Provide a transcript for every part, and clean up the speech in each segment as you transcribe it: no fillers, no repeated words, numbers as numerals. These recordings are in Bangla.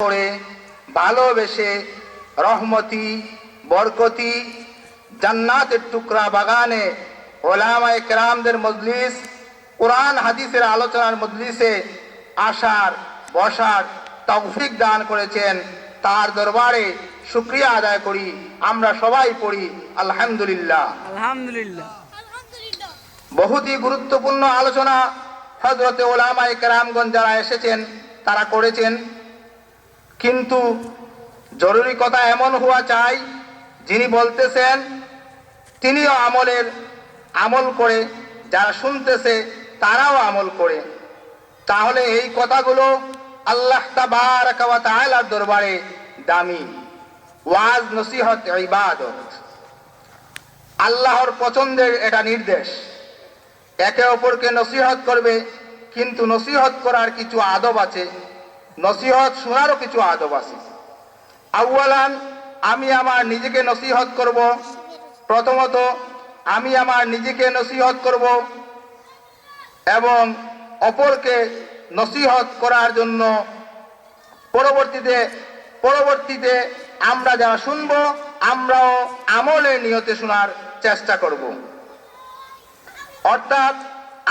করে ভালোবেসে রহমতি বরকতি জান্নাতের টুকরা বাগানে ওলামায়ে কেরামদের মজলিস, কোরআন হাদিসের আলোচনার মজলিসে আসার বসার তৌফিক দান করেছেন। তার দরবারে শুকরিয়া আদায় করি। আমরা সবাই পড়ি আলহামদুলিল্লাহ। আলহামদুলিল্লাহ। বহুতই গুরুত্বপূর্ণ আলোচনা হযরতে ওলামায়ে কেরামগণ যারা এসেছেন তারা করেছেন, কিন্তু জরুরি কথা এমন হওয়া চাই যিনি বলতেছেন তিনিও আমল করে, যারা শুনতেছে তারাও আমল করে। তাহলে এই কথাগুলো আল্লাহ তাবারাকা ওয়া তাআলার দরবারে দামি। ওয়াজ নসিহত ইবাদত, আল্লাহর পছন্দের এটা নির্দেশ। একে অপরকে নসিহত করবে, কিন্তু নসিহত করার কিছু আদব আছে, নসিহত শোনারও কিছু আদব আছে। আউয়ালান আমি আমার নিজেকে নসিহত করব। প্রথমত আমি আমার নিজেকে নসিহত করব এবং অপরকে নসিহত করার জন্য পরবর্তীতে আমরা যা শুনবো আমরাও আমলের নিয়তে শোনার চেষ্টা করব। অর্থাৎ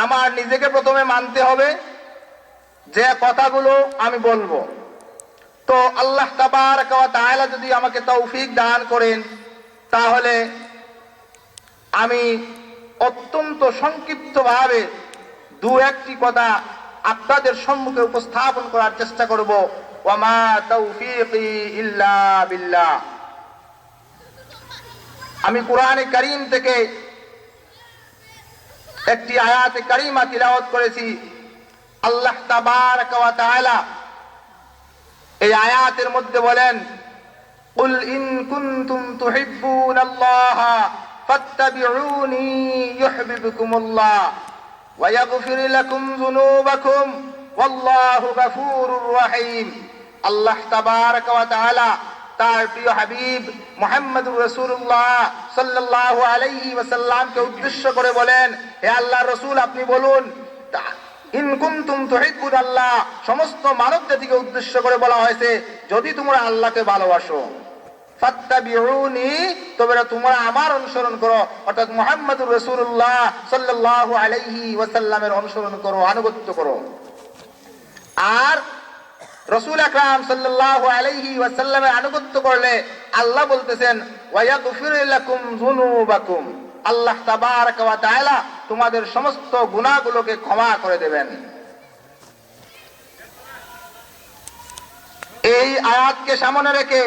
আমার নিজেকে প্রথমে মানতে হবে যে কথাগুলো আমি বলবো। তো আল্লাহ তাবারাকা ওয়া তাআলা যদি আমাকে তৌফিক দান করেন তাহলে আমি অত্যন্ত সংক্ষিপ্তভাবে দু একটি কথা আপনাদের সম্মুখে উপস্থাপন করার চেষ্টা করব। ওয়া মা তাওফীকি ইল্লা বিল্লাহ। আমি কোরআনে কারীম থেকে একটি আয়াতে কারিমা তিলাওয়াত করেছি। আল্লাহ তাবারাকা ওয়া তাআলা এই আয়াতের মধ্যে বলেন, কুল ইন কুনতুম তুহিব্বুনাল্লাহা ফাত্তাবিউনি ইউহিব্বুকুমুল্লাহ ওয়া ইয়াগফির লাকুম যুনুবাকুম ওয়াল্লাহু গফুরুর রহিম। আল্লাহ তাবারাকা ওয়া তাআলা তার প্রিয় হাবিব মুহাম্মদুর রাসূলুল্লাহ সাল্লাল্লাহু আলাইহি ওয়াসাল্লামকে উদ্দেশ্য করে বলেন, হে আল্লাহর রাসূল আপনি বলুন, ইন কুনতুম তুহিব্বুনাল্লাহ, সমস্ত মানব জাতিকে উদ্দেশ্য করে বলা হয়েছে যদি তোমরা আল্লাহকে ভালোবাসো, ফাত্তাবিউনি, তবে তোমরা আমার অনুসরণ করো, অর্থাৎ মুহাম্মদুর রাসূলুল্লাহ সাল্লাল্লাহু আলাইহি ওয়াসাল্লামের অনুসরণ করো, আনুগত্য করো। আর রাসূল আকরাম সাল্লাল্লাহু আলাইহি ওয়াসাল্লামের আনুগত্য করলে আল্লাহ বলতেছেন ওয়া ইয়াগফির লাকুম যুনুবাকুম, আল্লাহ তাবারাকা ওয়া তাআলা তোমাদের সমস্ত গুনাহগুলোকে ক্ষমা করে দেবেন। এই আয়াতকে সামনে রেখে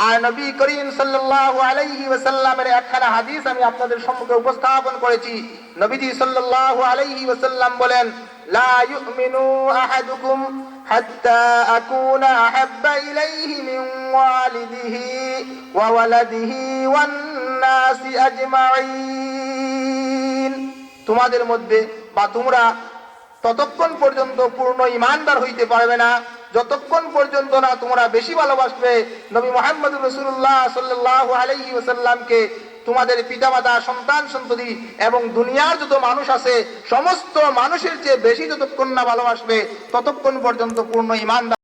আর নবী করিম সাল্লাল্লাহু আলাইহি ওয়াসাল্লামের একখানা হাদিস আমি আপনাদের সম্মুখে উপস্থাপন করেছি। নবীজি সাল্লাল্লাহু আলাইহি ওয়াসাল্লাম বলেন, লা ইউমিনু আহাদুকুম হাত্তা আকুনা আহাব্বা ইলাইহি মিন ওয়ালিদিহি ওয়া ওয়ালাদিহি ওয়ান নাসি আজমাইন। তোমাদের মধ্যে বা তোমরা ততক্ষণ পর্যন্ত পূর্ণ ঈমানদার হইতে পারবে না যতক্ষণ পর্যন্ত না তোমরা বেশি ভালোবাসবে নবী মুহাম্মদুর রাসূলুল্লাহ সাল্লাল্লাহু আলাইহি ওয়াসাল্লামকে, তোমাদের পিতামাতা সন্তান সন্ততি এবং দুনিয়ার যত মানুষ আছে সমস্ত মানুষের চেয়ে বেশি যতক্ষণ না ভালোবাসবে ততক্ষণ পর্যন্ত পূর্ণ ঈমানদার